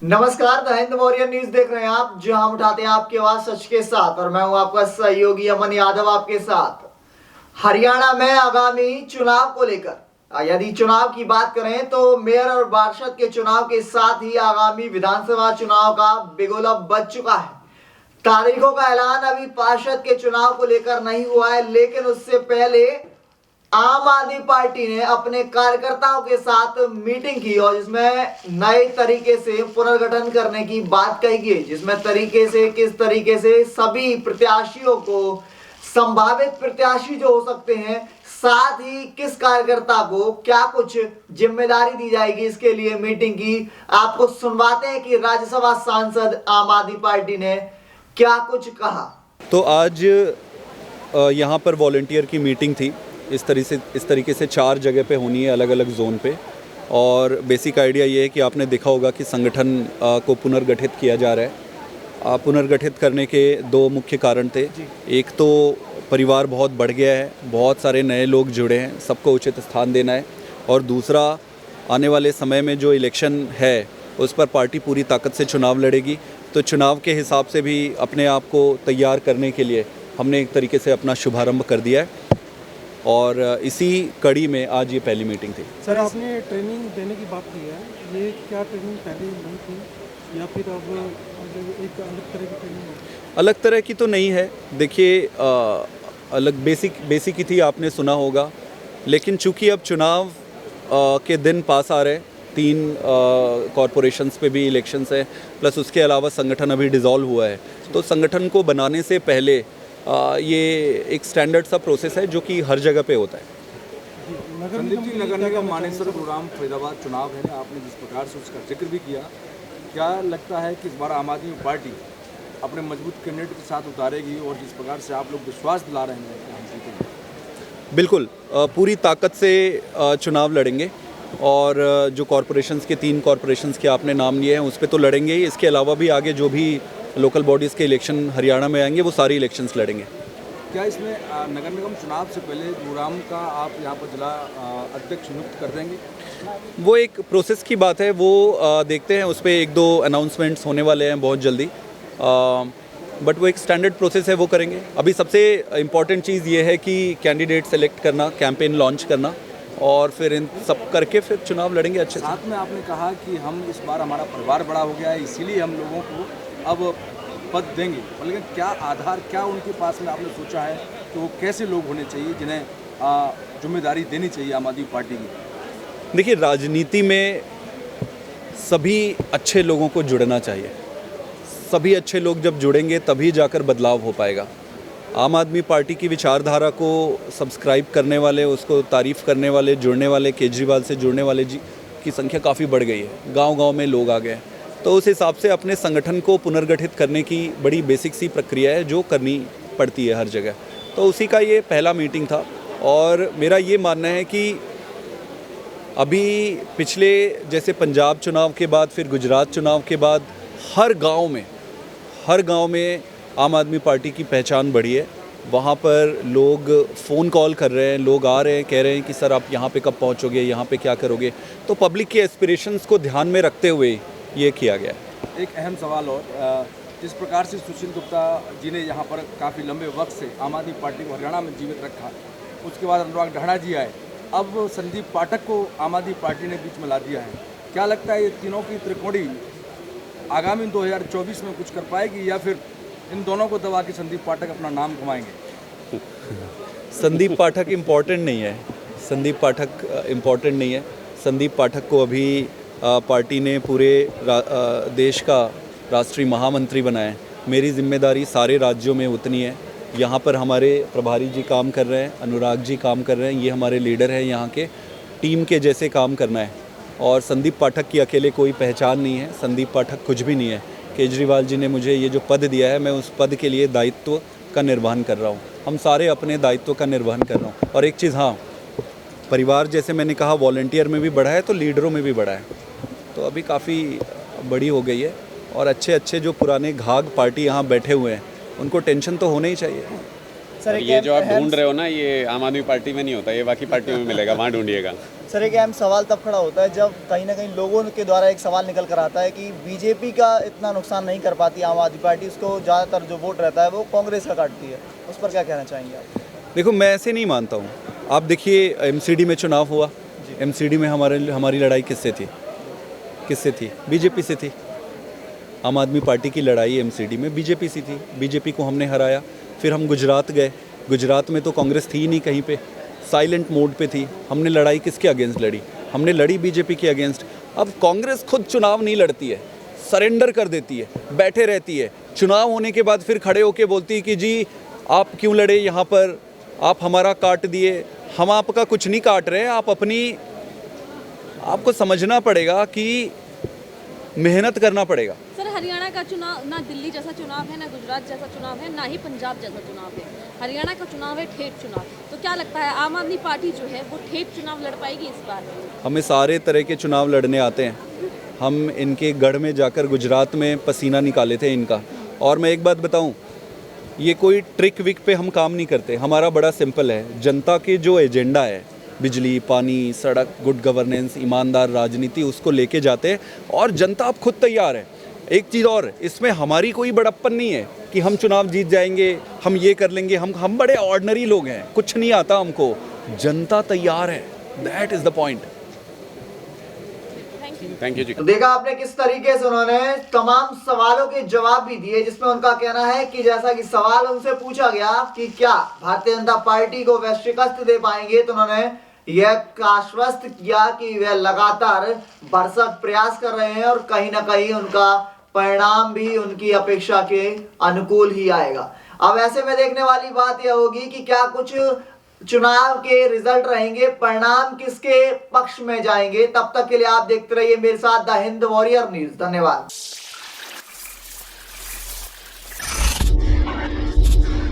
नमस्कार, the Hind warrior news देख रहे हैं आप, जहां हम उठाते हैं आपकी आवाज सच के साथ। और मैं हूं आपका सहयोगी अमन यादव आपके साथ। हरियाणा में आगामी चुनाव को लेकर यदि चुनाव की बात करें तो मेयर और पार्षद के चुनाव के साथ ही आगामी विधानसभा चुनाव का बिगुल बज चुका है। तारीखों का ऐलान अभी पार्षद के चुनाव को लेकर नहीं हुआ है, लेकिन उससे पहले आम आदमी पार्टी ने अपने कार्यकर्ताओं के साथ मीटिंग की और जिसमें नए तरीके से पुनर्गठन करने की बात कही गई, जिसमें किस तरीके से सभी प्रत्याशियों को, संभावित प्रत्याशी जो हो सकते हैं, साथ ही किस कार्यकर्ता को क्या कुछ जिम्मेदारी दी जाएगी, इसके लिए मीटिंग की। आपको सुनवाते हैं कि राज्यसभा सांसद आम आदमी पार्टी ने क्या कुछ कहा। तो आज यहाँ पर वॉलंटियर की मीटिंग थी। इस तरीके से 4 जगह पे होनी है, अलग अलग जोन पे। और बेसिक आइडिया ये है कि आपने देखा होगा कि संगठन को पुनर्गठित किया जा रहा है। पुनर्गठित करने के 2 मुख्य कारण थे। एक तो परिवार बहुत बढ़ गया है, बहुत सारे नए लोग जुड़े हैं, सबको उचित स्थान देना है। और दूसरा, आने वाले समय में जो इलेक्शन है उस पर पार्टी पूरी ताकत से चुनाव लड़ेगी। तो चुनाव के हिसाब से भी अपने आप को तैयार करने के लिए हमने एक तरीके से अपना शुभारंभ कर दिया है। और इसी कड़ी में आज ये पहली मीटिंग थी। सर, आपने ट्रेनिंग देने की बात की है, ये क्या ट्रेनिंग पहले नहीं थी या फिर अब एक अलग तरह की ट्रेनिंग है? अलग तरह की तो नहीं है। देखिए, अलग बेसिक ही थी, आपने सुना होगा। लेकिन चूंकि अब चुनाव के दिन पास आ रहे हैं, 3 कॉरपोरेशंस पे भी इलेक्शंस है, प्लस उसके अलावा संगठन अभी डिसॉल्व हुआ है। तो संगठन को बनाने से पहले ये एक स्टैंडर्ड सा प्रोसेस है जो कि हर जगह पे होता है। संदीप जी, नगर निगम मानेसर गुरुग्राम फरीदाबाद चुनाव है, आपने जिस प्रकार से उसका जिक्र भी किया, क्या लगता है कि इस बार आम आदमी पार्टी अपने मजबूत कैंडिडेट के साथ उतारेगी और जिस प्रकार से आप लोग विश्वास दिला रहे हैं कि हम जीतेंगे? बिल्कुल, पूरी ताकत से चुनाव लड़ेंगे। और जो कॉरपोरेशंस के 3 कॉरपोरेशंस के आपने नाम लिए हैं उस पर तो लड़ेंगे ही। इसके अलावा भी आगे जो भी लोकल बॉडीज़ के इलेक्शन हरियाणा में आएंगे वो सारी इलेक्शंस लड़ेंगे। क्या इसमें नगर निगम चुनाव से पहले गुरुग्राम का आप यहाँ पर जिला अध्यक्ष नियुक्त कर देंगे? वो एक प्रोसेस की बात है, वो देखते हैं। उस पर 1-2 अनाउंसमेंट्स होने वाले हैं बहुत जल्दी। बट वो एक स्टैंडर्ड प्रोसेस है, वो करेंगे। अभी सबसे इम्पॉर्टेंट चीज़ ये है कि कैंडिडेट सेलेक्ट करना, कैंपेन लॉन्च करना, और फिर इन सब करके फिर चुनाव लड़ेंगे अच्छे से। साथ में आपने कहा कि हम इस बार हमारा परिवार बड़ा हो गया है, इसीलिए हम लोगों को अब पद देंगे। लेकिन क्या आधार, क्या उनके पास में आपने सोचा है कि वो कैसे लोग होने चाहिए जिन्हें जिम्मेदारी देनी चाहिए आम आदमी पार्टी की? देखिए, राजनीति में सभी अच्छे लोगों को जुड़ना चाहिए। सभी अच्छे लोग जब जुड़ेंगे तभी जाकर बदलाव हो पाएगा। आम आदमी पार्टी की विचारधारा को सब्सक्राइब करने वाले, उसको तारीफ़ करने वाले, जुड़ने वाले, केजरीवाल से जुड़ने वाले की संख्या काफ़ी बढ़ गई है। गांव-गांव में लोग आ गए। तो उस हिसाब से अपने संगठन को पुनर्गठित करने की बड़ी बेसिक सी प्रक्रिया है जो करनी पड़ती है हर जगह। तो उसी का ये पहला मीटिंग था। और मेरा ये मानना है कि अभी पिछले जैसे पंजाब चुनाव के बाद, फिर गुजरात चुनाव के बाद, हर गांव में आम आदमी पार्टी की पहचान बढ़ी है। वहाँ पर लोग फ़ोन कॉल कर रहे हैं, लोग आ रहे हैं, कह रहे हैं कि सर आप यहाँ पे कब पहुँचोगे, यहाँ पे क्या करोगे। तो पब्लिक के एस्पिरेशंस को ध्यान में रखते हुए ये किया गया। एक अहम सवाल और, जिस प्रकार से सुशील गुप्ता जी ने यहाँ पर काफ़ी लंबे वक्त से आम आदमी पार्टी को हरियाणा में जीवित रखा, उसके बाद अनुराग ढाढ़ा जी आए, अब संदीप पाठक को आम आदमी पार्टी ने बीच में ला दिया है। क्या लगता है ये तीनों की त्रिकोणी आगामी 2024 में कुछ कर पाएगी या फिर इन दोनों को दबा के संदीप पाठक अपना नाम कमाएंगे? संदीप पाठक इम्पॉर्टेंट नहीं है। संदीप पाठक को अभी पार्टी ने पूरे देश का राष्ट्रीय महामंत्री बनाया है। मेरी जिम्मेदारी सारे राज्यों में उतनी है। यहाँ पर हमारे प्रभारी जी काम कर रहे हैं, अनुराग जी काम कर रहे हैं, ये हमारे लीडर हैं यहाँ के। टीम के जैसे काम करना है। और संदीप पाठक की अकेले कोई पहचान नहीं है। संदीप पाठक कुछ भी नहीं है। केजरीवाल जी ने मुझे ये जो पद दिया है, मैं उस पद के लिए दायित्व का निर्वहन कर रहा हूँ। हम सारे अपने दायित्व का निर्वहन कर रहा हूँ। और एक चीज़, हाँ, परिवार जैसे मैंने कहा वॉलंटियर में भी बढ़ा है तो लीडरों में भी बढ़ा है। तो अभी काफ़ी बड़ी हो गई है। और अच्छे जो पुराने घाघ पार्टी यहाँ बैठे हुए हैं उनको टेंशन तो होना ही चाहिए। सर, ये जो आप ढूंढ रहे हो ना, ये आम आदमी पार्टी में नहीं होता, ये बाकी पार्टियों में मिलेगा, वहाँ ढूंढिएगा। सर एक अहम सवाल तब खड़ा होता है जब कहीं ना कहीं लोगों के द्वारा एक सवाल निकल कर आता है कि बीजेपी का इतना नुकसान नहीं कर पाती आम आदमी पार्टी, उसको ज़्यादातर जो वोट रहता है वो कांग्रेस का काटती है। उस पर क्या कहना चाहेंगे आप? देखो, मैं ऐसे नहीं मानता हूँ। आप देखिए, एमसीडी में चुनाव हुआ, एमसीडी में हमारी लड़ाई किससे थी? बीजेपी से थी। आम आदमी पार्टी की लड़ाई एमसीडी में बीजेपी से थी, बीजेपी को हमने हराया। फिर हम गुजरात गए, गुजरात में तो कांग्रेस थी ही नहीं कहीं पे, साइलेंट मोड पे थी। हमने लड़ाई किसके अगेंस्ट लड़ी? हमने लड़ी बीजेपी के अगेंस्ट। अब कांग्रेस खुद चुनाव नहीं लड़ती है, सरेंडर कर देती है, बैठे रहती है। चुनाव होने के बाद फिर खड़े होके बोलती है कि जी आप क्यों लड़े यहाँ पर, आप हमारा काट दिए। हम आपका कुछ नहीं काट रहे, आपको समझना पड़ेगा कि मेहनत करना पड़ेगा। सर हरियाणा का चुनाव ना दिल्ली जैसा चुनाव है, ना गुजरात जैसा चुनाव है, ना ही पंजाब जैसा चुनाव है। हरियाणा का चुनाव है ठेठ चुनाव। तो क्या लगता है आम आदमी पार्टी जो है वो ठेठ चुनाव लड़ पाएगी इस बार? हमें सारे तरह के चुनाव लड़ने आते हैं। हम इनके गढ़ में जाकर गुजरात में पसीना निकाले थे इनका। और मैं एक बात बताऊं, ये कोई ट्रिक विक पे हम काम नहीं करते। हमारा बड़ा सिंपल है। जनता के जो एजेंडा है, बिजली, पानी, सड़क, गुड गवर्नेंस, ईमानदार राजनीति, उसको लेके जाते हैं और जनता अब खुद तैयार है। एक चीज़ और, इसमें हमारी कोई बड़प्पन नहीं है कि हम चुनाव जीत जाएंगे, हम ये कर लेंगे। हम बड़े ऑर्डिनरी लोग हैं, कुछ नहीं आता हमको। जनता तैयार है, that is the point. Thank you ji. तो देखा आपने किस तरीके से उन्होंने तमाम सवालों के जवाब भी दिए, जिसमें उनका कहना है कि जैसा कि सवाल उनसे पूछा गया कि क्या भारतीय जनता पार्टी को वह शिकस्त दे पाएंगे, तो उन्होंने यह आश्वस्त किया कि वे लगातार भरसक प्रयास कर रहे हैं और कहीं ना कहीं उनका परिणाम भी उनकी अपेक्षा के अनुकूल ही आएगा। अब ऐसे में देखने वाली बात यह होगी कि क्या कुछ चुनाव के रिजल्ट रहेंगे, परिणाम किसके पक्ष में जाएंगे। तब तक के लिए आप देखते रहिए मेरे साथ द हिंद वॉरियर न्यूज। धन्यवाद।